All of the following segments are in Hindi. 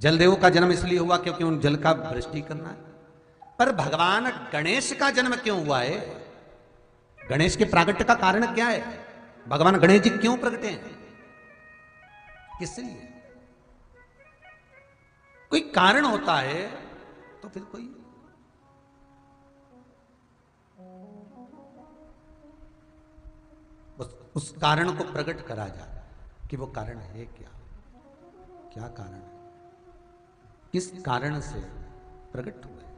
जलदेव का जन्म इसलिए हुआ क्योंकि उन जल का वृष्टि करना है। पर भगवान गणेश का जन्म क्यों हुआ है? गणेश के प्रागट्य का कारण क्या है? भगवान गणेश जी क्यों प्रगटे हैं? किस लिए? कोई कारण होता है तो फिर कोई उस कारण को प्रकट करा जाए कि वो कारण है क्या, क्या कारण है, किस कारण से प्रकट हुआ है,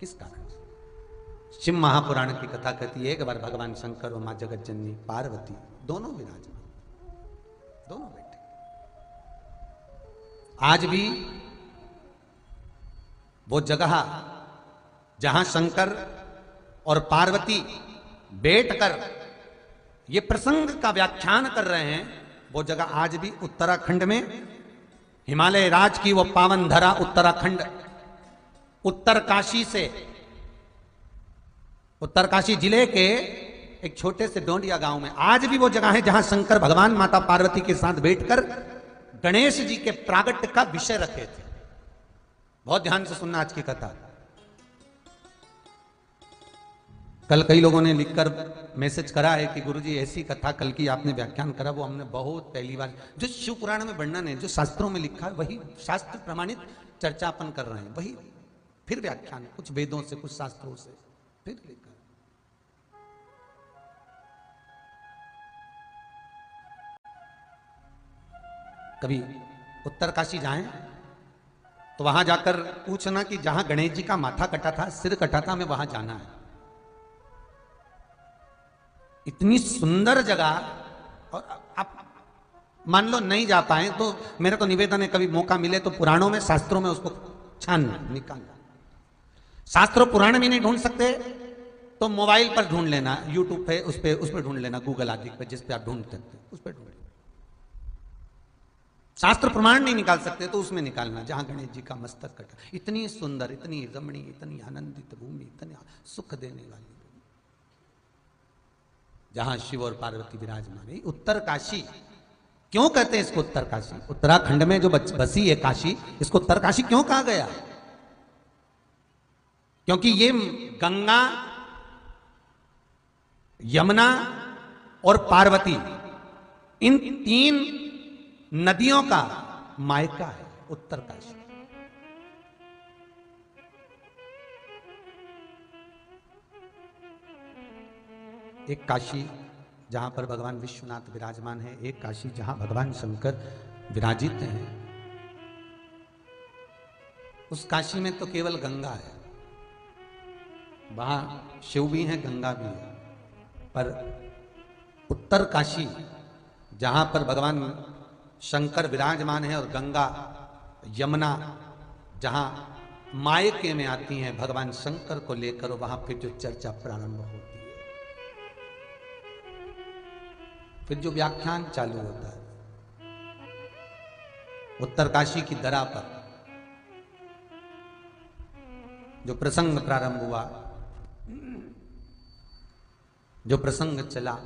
किस कारण से। शिव महापुराण की कथा कहती है एक बार भगवान शंकर और मां जगत जननी पार्वती दोनों विराजमान, दोनों बैठे। आज भी वो जगह जहां शंकर और पार्वती बैठकर ये प्रसंग का व्याख्यान कर रहे हैं, वो जगह आज भी उत्तराखंड में, हिमालय राज की वो पावन धरा उत्तराखंड, उत्तरकाशी से, उत्तरकाशी जिले के एक छोटे से डोंडिया गांव में आज भी वो जगह है जहां शंकर भगवान माता पार्वती के साथ बैठकर गणेश जी के प्रागट्य का विषय रखे थे। बहुत ध्यान से सुनना आज की कथा। कल कई लोगों ने लिखकर मैसेज करा है कि गुरुजी ऐसी कथा कल की आपने व्याख्यान करा वो हमने बहुत पहली बार, जो शिव पुराण में वर्णन है, जो शास्त्रों में लिखा है वही शास्त्र प्रमाणित चर्चा अपन कर रहे हैं, वही फिर व्याख्यान, कुछ वेदों से कुछ शास्त्रों से फिर लेकर। कभी उत्तरकाशी जाएं तो वहां जाकर पूछना कि जहां गणेश जी का माथा कटा था, सिर कटा था, हमें वहां जाना है। इतनी सुंदर जगह। और आप मान लो नहीं जा पाए तो मेरा तो निवेदन है, कभी मौका मिले तो पुराणों में, शास्त्रों में उसको छानना, निकालना। शास्त्र पुराण में नहीं ढूंढ सकते तो मोबाइल पर ढूंढ लेना, यूट्यूब पे उस पर ढूंढ लेना, गूगल आदि पे जिस पे आप ढूंढ सकते उस पर ढूंढ लेना। शास्त्र प्रमाण नहीं निकाल सकते तो उसमें निकालना जहां गणेश जी का मस्तक कटा। इतनी सुंदर, इतनी रमणीय, इतनी आनंदित भूमि, इतनी सुख देने वाली भूमि, जहां शिव और पार्वती विराजमान है। उत्तरकाशी क्यों कहते हैं इसको उत्तरकाशी? उत्तराखंड में जो बसी है काशी, इसको उत्तरकाशी क्यों कहा गया? क्योंकि ये गंगा, यमुना और पार्वती, इन तीन नदियों का मायका है उत्तरकाशी। एक काशी जहां पर भगवान विश्वनाथ विराजमान है, एक काशी जहां भगवान शंकर विराजित हैं। उस काशी में तो केवल गंगा है, वहां शिव भी हैं, गंगा भी है। पर उत्तर काशी जहां पर भगवान शंकर विराजमान है और गंगा यमुना जहां मायके में आती हैं भगवान शंकर को लेकर, वहां फिर जो चर्चा प्रारंभ होती है, फिर जो व्याख्यान चालू होता है। उत्तरकाशी की दरा पर जो प्रसंग प्रारंभ हुआ, जो प्रसंग चला,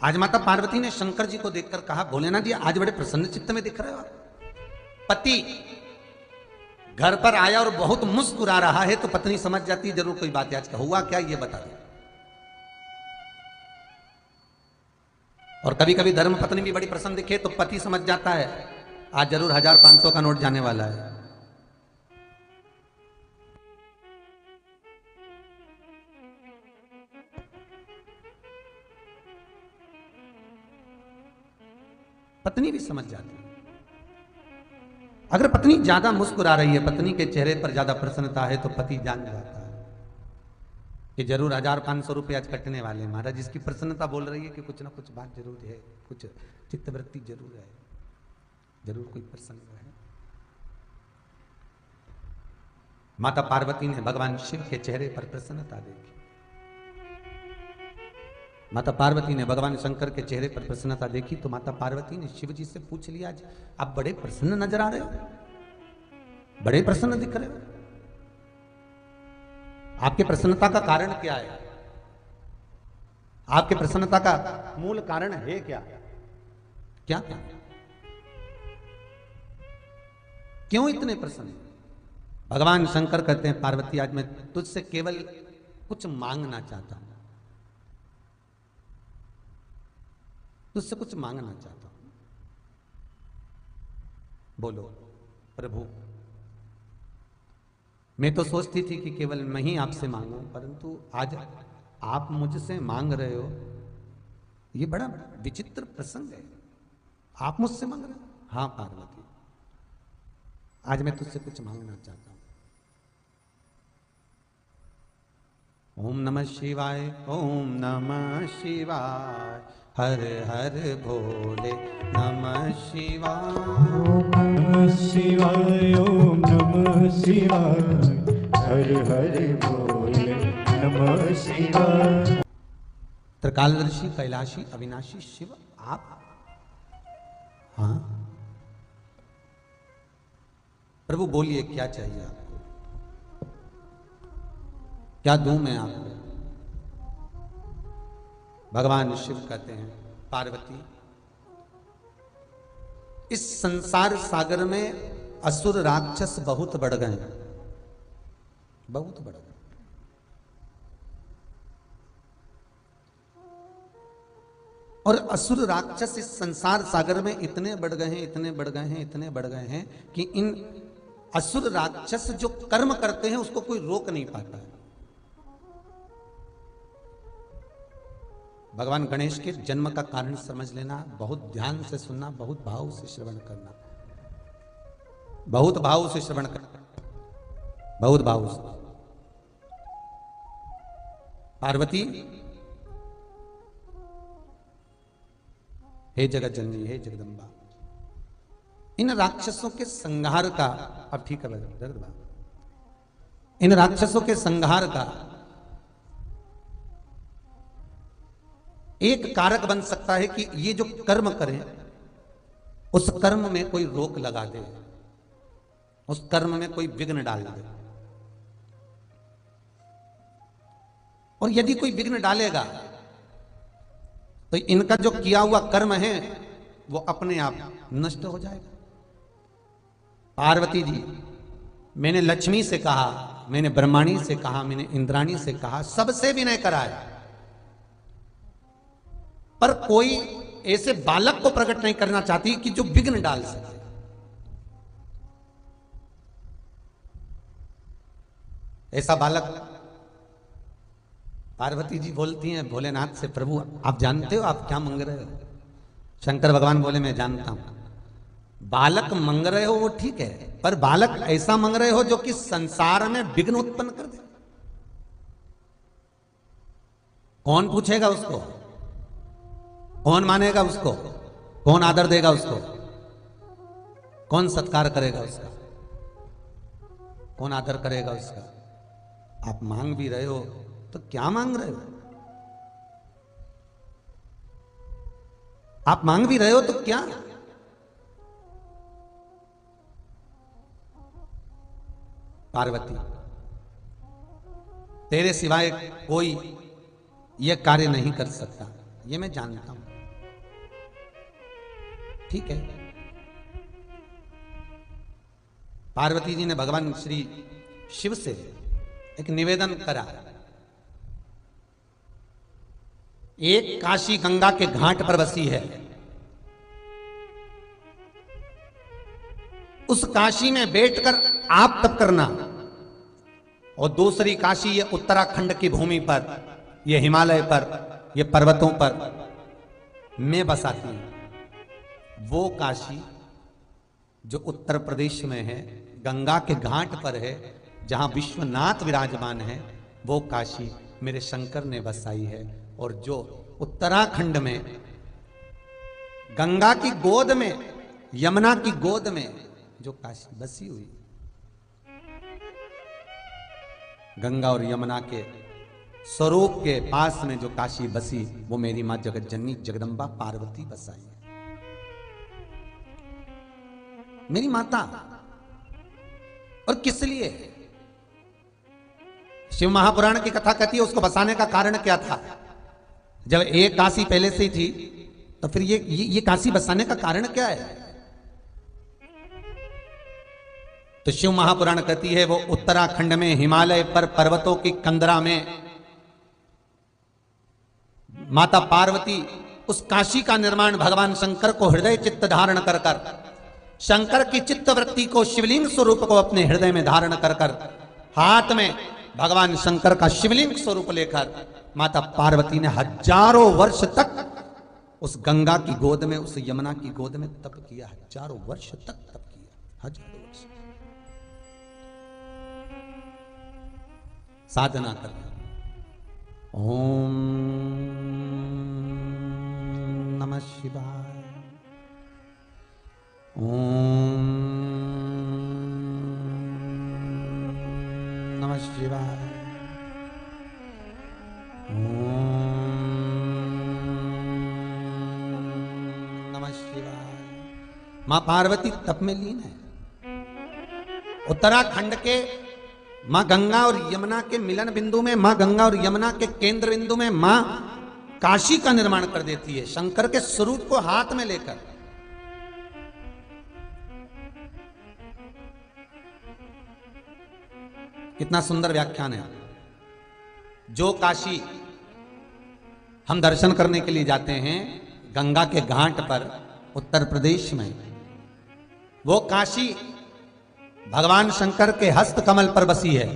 आज माता पार्वती ने शंकर जी को देखकर कहा, भोलेनाथ जी आज बड़े प्रसन्न चित्त में दिख रहे हो आप। पति घर पर आया और बहुत मुस्कुरा रहा है तो पत्नी समझ जाती है जरूर कोई बात है, आज का हुआ क्या ये बता दो। और कभी कभी धर्म पत्नी भी बड़ी प्रसन्न दिखे तो पति समझ जाता है आज जरूर 1000-500 का नोट जाने वाला है। पत्नी भी समझ जाती है। अगर पत्नी ज्यादा मुस्कुरा रही है, पत्नी के चेहरे पर ज्यादा प्रसन्नता है, तो पति जान जाता है कि जरूर 1000-500 रुपये आज कटने वाले हैं। महाराज इसकी प्रसन्नता बोल रही है कि कुछ ना कुछ बात जरूर है, कुछ चित्तवृत्ति जरूर है, जरूर कोई प्रसन्न है। माता पार्वती ने भगवान शिव के चेहरे पर प्रसन्नता देखी। माता पार्वती ने भगवान शंकर के चेहरे पर प्रसन्नता देखी तो माता पार्वती ने शिव जी से पूछ लिया, आज आप बड़े प्रसन्न नजर आ रहे हो, बड़े प्रसन्न दिख रहे हो, आपके प्रसन्नता का कारण क्या है? आपके प्रसन्नता का मूल कारण है क्या? क्या क्या? क्यों इतने प्रसन्न? भगवान शंकर कहते हैं पार्वती आज मैं तुझसे केवल कुछ मांगना चाहता हूं, तुझसे कुछ मांगना चाहता हूं। बोलो प्रभु। मैं तो सोचती थी कि केवल मैं ही आपसे मांगू, परंतु आज आप मुझसे मांग रहे हो, ये बड़ा विचित्र प्रसंग है। आप मुझसे मांग रहे हो? हाँ पार्वती, आज मैं तुझसे कुछ मांगना चाहता हूं। ओम नमः शिवाय, ओम नमः शिवाय, हर हर भोले नमः शिवाय। ओम नमः शिवाय, ओम नमः शिवाय, हर हर भोले नमः शिवाय। त्रिकालदर्शी कैलाशी अविनाशी शिव आप? हाँ प्रभु बोलिए क्या चाहिए आपको, क्या दूं मैं आपको? भगवान शिव कहते हैं पार्वती, इस संसार सागर में असुर राक्षस बहुत बढ़ गए, बहुत बढ़ गए। और असुर राक्षस इस संसार सागर में इतने बढ़ गए हैं, इतने बढ़ गए हैं, इतने बढ़ गए हैं कि इन असुर राक्षस जो कर्म करते हैं उसको कोई रोक नहीं पाता है। भगवान गणेश के जन्म का कारण समझ लेना, बहुत ध्यान से सुनना, बहुत भाव से श्रवण करना, बहुत भाव से श्रवण करना, बहुत भाव से। पार्वती, हे जगत जननी, हे जगदम्बा, इन राक्षसों के संहार का, अब ठीक है जगदम्बा, इन राक्षसों के संहार का एक कारक बन सकता है कि ये जो कर्म करें उस कर्म में कोई रोक लगा दे, उस कर्म में कोई विघ्न डाल दे। और यदि कोई विघ्न डालेगा तो इनका जो किया हुआ कर्म है वो अपने आप नष्ट हो जाएगा। पार्वती जी, मैंने लक्ष्मी से कहा, मैंने ब्रह्माणी से कहा, मैंने इंद्राणी से कहा, सबसे विनय कराया, पर कोई ऐसे बालक को प्रकट नहीं करना चाहती कि जो विघ्न डाल सके। ऐसा बालक, पार्वती जी बोलती हैं भोलेनाथ से, प्रभु आप जानते हो आप क्या मांग रहे हो? शंकर भगवान बोले मैं जानता हूं। बालक मांग रहे हो वो ठीक है, पर बालक ऐसा मांग रहे हो जो कि संसार में विघ्न उत्पन्न कर दे। कौन पूछेगा उसको? कौन मानेगा उसको? कौन आदर देगा उसको? कौन सत्कार करेगा उसका? कौन आदर करेगा उसका? आप मांग भी रहे हो तो क्या मांग रहे हो? आप मांग भी रहे हो तो क्या? पार्वती, तेरे सिवाय कोई यह कार्य नहीं कर सकता, ये मैं जानता हूं, ठीक है। पार्वती जी ने भगवान श्री शिव से एक निवेदन करा। एक काशी गंगा के घाट पर बसी है, उस काशी में बैठकर आप तप करना, और दूसरी काशी ये उत्तराखंड की भूमि पर, ये हिमालय पर, ये पर्वतों पर मैं बसाती हूं। वो काशी जो उत्तर प्रदेश में है, गंगा के घाट पर है, जहां विश्वनाथ विराजमान है, वो काशी मेरे शंकर ने बसाई है। और जो उत्तराखंड में गंगा की गोद में, यमुना की गोद में जो काशी बसी हुई, गंगा और यमुना के स्वरूप के पास में जो काशी बसी, वो मेरी मां जगत जननी जगदम्बा पार्वती बसाई है, मेरी माता। और किस लिए? शिव महापुराण की कथा कहती है उसको बसाने का कारण क्या था। जब एक काशी पहले से ही थी तो फिर ये काशी बसाने का कारण क्या है? तो शिव महापुराण कहती है वो उत्तराखंड में हिमालय पर पर्वतों की कंदरा में माता पार्वती उस काशी का निर्माण भगवान शंकर को हृदय चित्त धारण कर कर, शंकर की चित्त वृत्ति को शिवलिंग स्वरूप को अपने हृदय में धारण कर कर, हाथ में भगवान शंकर का शिवलिंग स्वरूप लेकर माता पार्वती ने हजारों वर्ष तक उस गंगा की गोद में, उस यमुना की गोद में तप किया। हजारों वर्ष तक तप किया, हजारों वर्ष साधना कर। ओम नमः शिवाय, ओम नमः शिवाय, ओम नमः शिवाय। मां पार्वती तप में लीन है। उत्तराखंड के मां गंगा और यमुना के मिलन बिंदु में, मां गंगा और यमुना के केंद्र बिंदु में मां काशी का निर्माण कर देती है, शंकर के स्वरूप को हाथ में लेकर। कितना सुंदर व्याख्यान है। जो काशी हम दर्शन करने के लिए जाते हैं गंगा के घाट पर उत्तर प्रदेश में, वो काशी भगवान शंकर के हस्त कमल पर बसी है।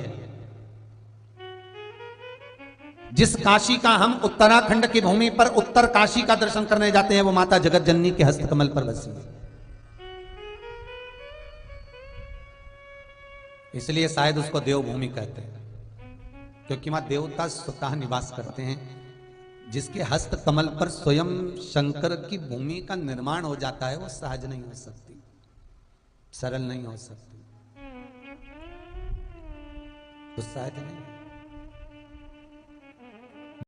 जिस काशी का हम उत्तराखंड की भूमि पर उत्तर काशी का दर्शन करने जाते हैं वो माता जगत जननी के हस्त कमल पर बसी है। इसलिए शायद उसको देवभूमि कहते हैं, क्योंकि वहां देवता स्वतः निवास करते हैं। जिसके हस्त कमल पर स्वयं शंकर की भूमि का निर्माण हो जाता है वो सहज नहीं हो सकती, सरल नहीं हो सकती, तो सहज नहीं।